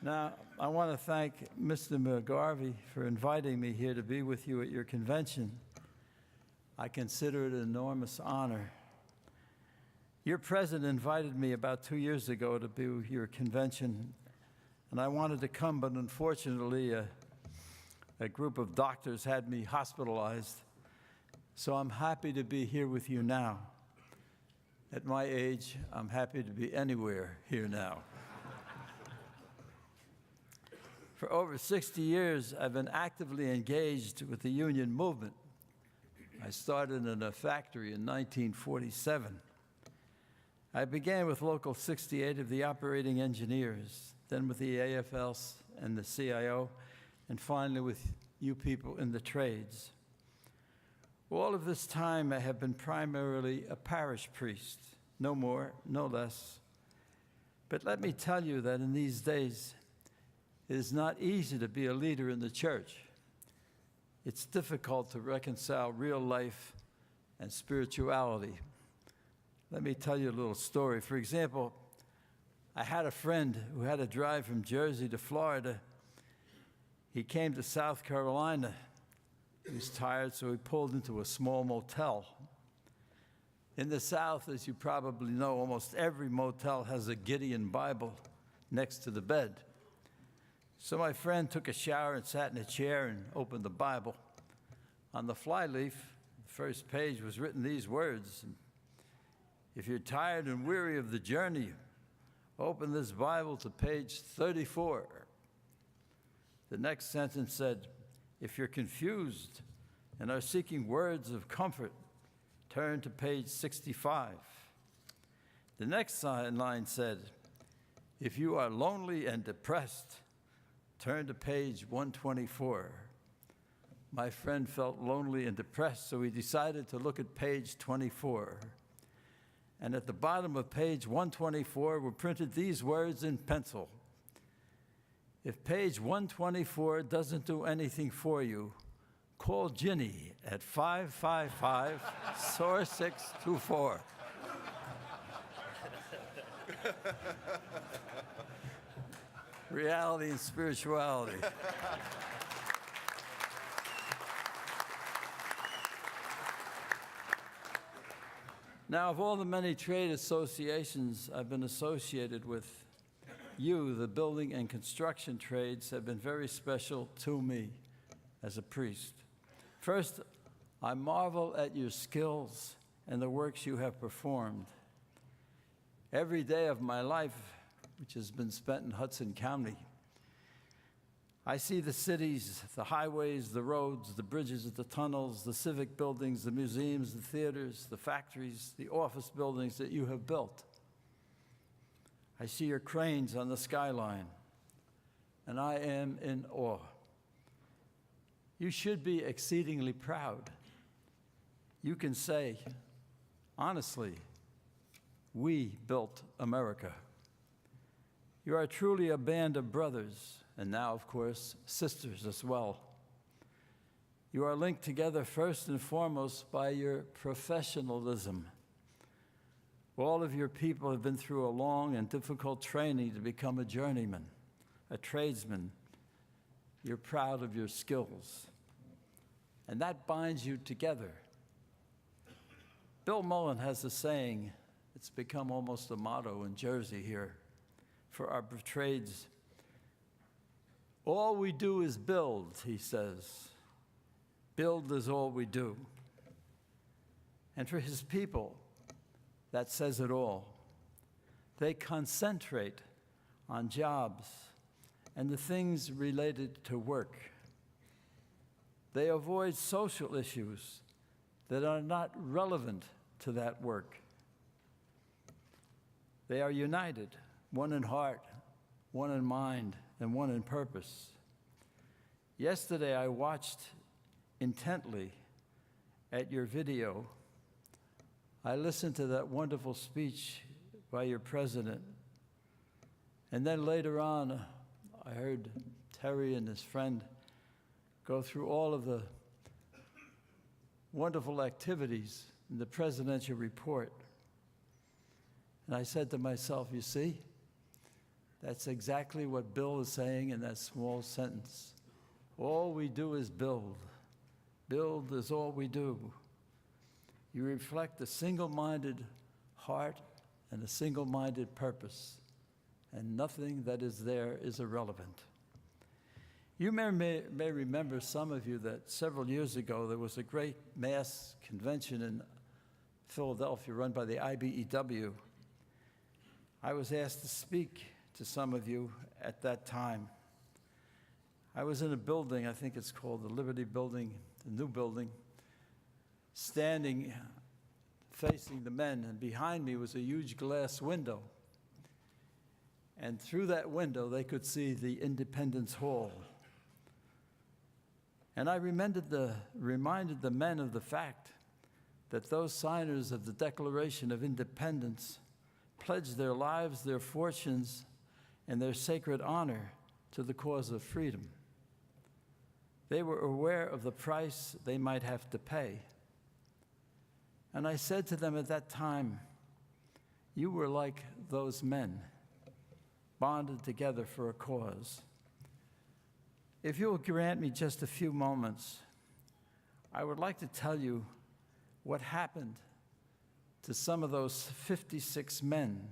Now, I want to thank Mr. McGarvey for inviting me here to be with you at your convention. I consider it an enormous honor. Your president invited me about 2 years ago to be with your convention, and I wanted to come, but unfortunately, a group of doctors had me hospitalized. So I'm happy to be here with you now. At my age, I'm happy to be anywhere here now. For over 60 years, I've been actively engaged with the union movement. I started in a factory in 1947. I began with Local 68 of the operating engineers, then with the AFL and the CIO, and finally with you people in the trades. All of this time, I have been primarily a parish priest, no more, no less. But let me tell you that in these days, it is not easy to be a leader in the church. It's difficult to reconcile real life and spirituality. Let me tell you a little story. For example, I had a friend who had to drive from Jersey to Florida. He came to South Carolina. He was tired, so he pulled into a small motel. In the South, as you probably know, almost every motel has a Gideon Bible next to the bed. So my friend took a shower and sat in a chair and opened the Bible. On the flyleaf, the first page was written these words: "If you're tired and weary of the journey, open this Bible to page 34. The next sentence said, "If you're confused and are seeking words of comfort, turn to page 65. The next line said, "If you are lonely and depressed, turn to page 124. My friend felt lonely and depressed, so he decided to look at page 24. And at the bottom of page 124 were printed these words in pencil: "If page 124 doesn't do anything for you, call Ginny at 555-4624. Reality and spirituality. Now, of all the many trade associations I've been associated with, you, the building and construction trades, have been very special to me as a priest. First, I marvel at your skills and the works you have performed. Every day of my life, which has been spent in Hudson County, I see the cities, the highways, the roads, the bridges, the tunnels, the civic buildings, the museums, the theaters, the factories, the office buildings that you have built. I see your cranes on the skyline, and I am in awe. You should be exceedingly proud. You can say, honestly, we built America. You are truly a band of brothers, and now, of course, sisters as well. You are linked together first and foremost by your professionalism. All of your people have been through a long and difficult training to become a journeyman, a tradesman. You're proud of your skills, and that binds you together. Bill Mullen has a saying, it's become almost a motto in Jersey here for our trades. All we do is build, he says. Build is all we do. And for his people, that says it all. They concentrate on jobs and the things related to work. They avoid social issues that are not relevant to that work. They are united, one in heart, one in mind, and one in purpose. Yesterday, I watched intently at your video. I listened to that wonderful speech by your president. And then later on, I heard Terry and his friend go through all of the wonderful activities in the presidential report. And I said to myself, you see, That's exactly what Bill is saying in that small sentence. All we do is build. Build is all we do. You reflect a single-minded heart and a single-minded purpose, and nothing that is there is irrelevant. You may remember, some of you, that several years ago there was a great mass convention in Philadelphia run by the IBEW. I was asked to speak to some of you at that time. I was in a building, I think it's called the Liberty Building, the new building, standing facing the men, and behind me was a huge glass window. And through that window, they could see the Independence Hall. And I reminded the men of the fact that those signers of the Declaration of Independence pledged their lives, their fortunes, and their sacred honor to the cause of freedom. They were aware of the price they might have to pay. And I said to them at that time, you were like those men, bonded together for a cause. If you will grant me just a few moments, I would like to tell you what happened to some of those 56 men,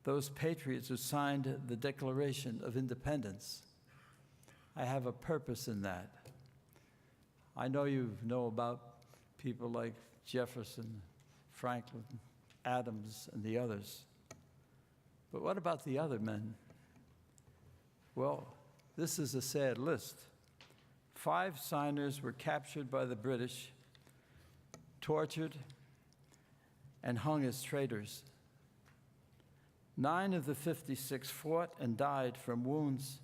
those patriots who signed the Declaration of Independence. I have a purpose in that. I know you know about people like Jefferson, Franklin, Adams, and the others. But what about the other men? Well, this is a sad list. 5 signers were captured by the British, tortured, and hung as traitors. 9 of the 56 fought and died from wounds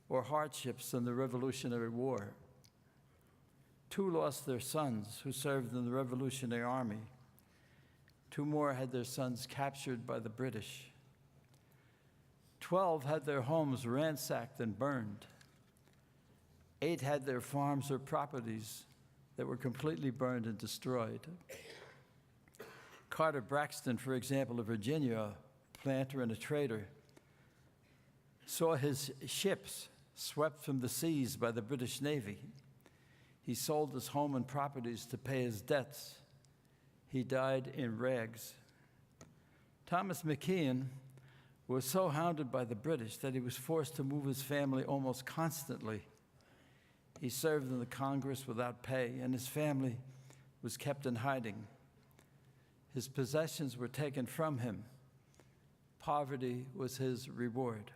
or hardships in the Revolutionary War. 2 lost their sons who served in the Revolutionary Army. 2 more had their sons captured by the British. 12 had their homes ransacked and burned. 8 had their farms or properties that were completely burned and destroyed. Carter Braxton, for example, of Virginia, a planter and a trader, saw his ships swept from the seas by the British Navy. He sold his home and properties to pay his debts. He died in rags. Thomas McKeon was so hounded by the British that he was forced to move his family almost constantly. He served in the Congress without pay, and his family was kept in hiding. His possessions were taken from him. Poverty was his reward.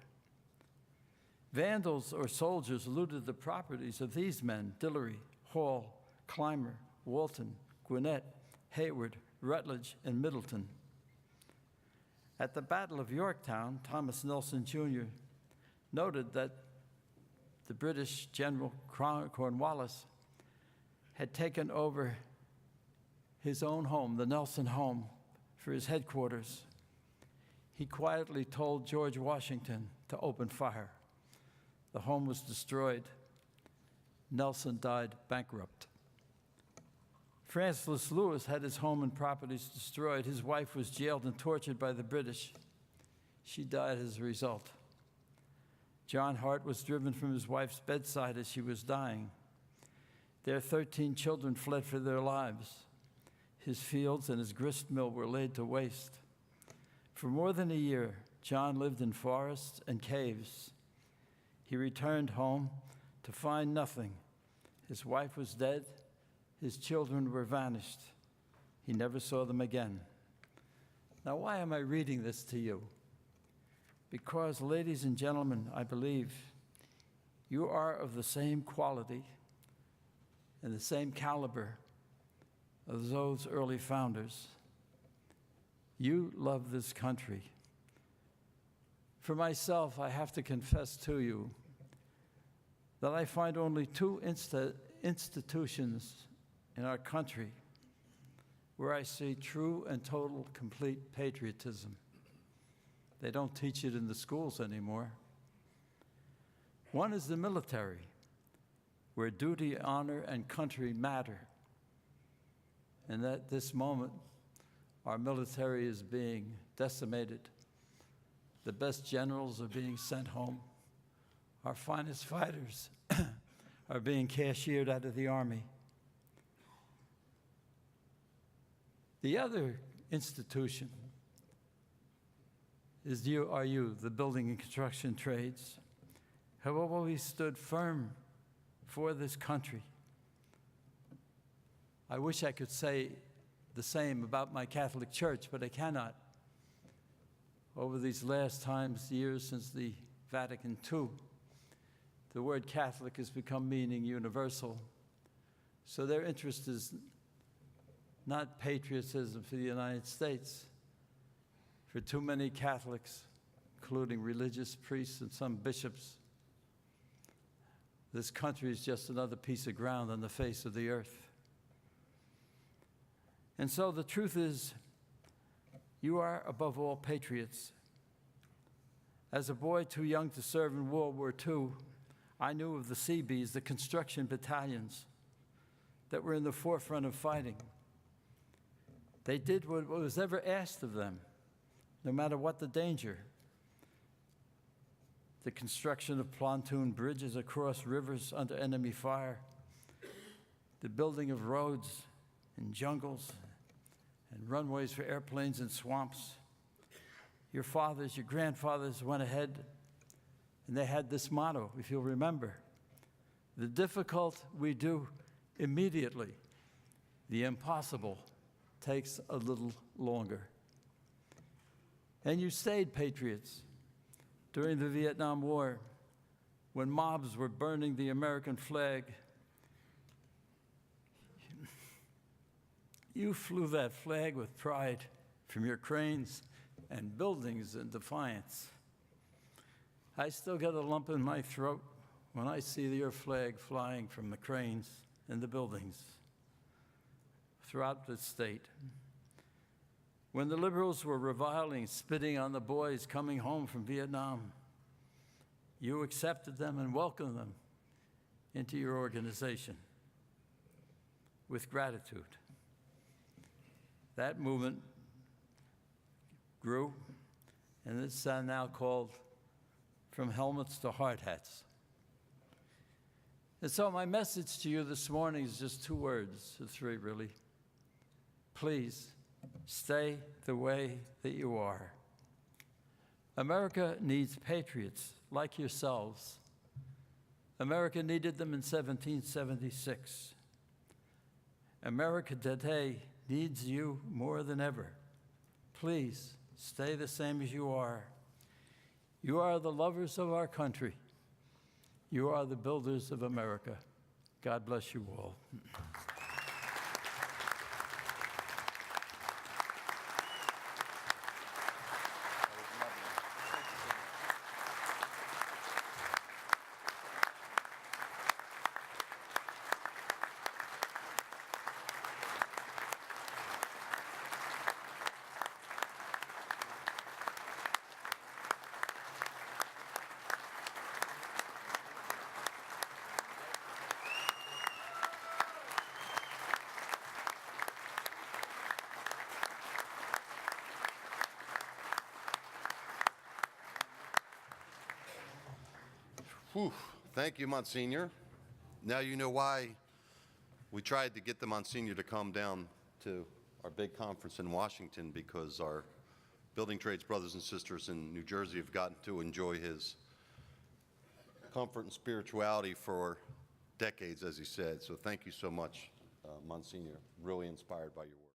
Vandals or soldiers looted the properties of these men: Dillery, Hall, Clymer, Walton, Gwinnett, Hayward, Rutledge, and Middleton. At the Battle of Yorktown, Thomas Nelson Jr. noted that the British General Cornwallis had taken over his own home, the Nelson home, for his headquarters. He quietly told George Washington to open fire. The home was destroyed. Nelson died bankrupt. Francis Lewis had his home and properties destroyed. His wife was jailed and tortured by the British. She died as a result. John Hart was driven from his wife's bedside as she was dying. Their 13 children fled for their lives. His fields and his grist mill were laid to waste. For more than a year, John lived in forests and caves. He returned home to find nothing. His wife was dead. His children were vanished. He never saw them again. Now, why am I reading this to you? Because, ladies and gentlemen, I believe you are of the same quality and the same caliber of those early founders. You love this country. For myself, I have to confess to you that I find only 2 institutions in our country where I see true and total, complete patriotism. They don't teach it in the schools anymore. One is the military, where duty, honor, and country matter. And at this moment, our military is being decimated. The best generals are being sent home. Our finest fighters are being cashiered out of the Army. The other institution is you, the building and construction trades, have always stood firm for this country. I wish I could say the same about my Catholic Church, but I cannot. Over these last years since the Vatican II, the word Catholic has become meaning universal. So their interest is not patriotism for the United States. For too many Catholics, including religious priests and some bishops, this country is just another piece of ground on the face of the earth. And so the truth is, you are above all patriots. As a boy too young to serve in World War II, I knew of the Seabees, the construction battalions that were in the forefront of fighting. They did what was ever asked of them, no matter what the danger. The construction of pontoon bridges across rivers under enemy fire, the building of roads in jungles and runways for airplanes in swamps. Your fathers, your grandfathers went ahead, and they had this motto, if you'll remember: the difficult we do immediately, the impossible takes a little longer. And you stayed patriots during the Vietnam War, when mobs were burning the American flag. You flew that flag with pride from your cranes and buildings in defiance. I still get a lump in my throat when I see your flag flying from the cranes and the buildings throughout the state. When the liberals were reviling, spitting on the boys coming home from Vietnam, you accepted them and welcomed them into your organization with gratitude. That movement grew, and it's now called From Helmets to Hard Hats. And so my message to you this morning is just 2 words, or 3 really. Please, stay the way that you are. America needs patriots like yourselves. America needed them in 1776. America today needs you more than ever. Please, stay the same as you are. You are the lovers of our country. You are the builders of America. God bless you all. Whew. Thank you, Monsignor. Now you know why we tried to get the Monsignor to come down to our big conference in Washington, because our building trades brothers and sisters in New Jersey have gotten to enjoy his comfort and spirituality for decades, as he said. So thank you so much, Monsignor. Really inspired by your work.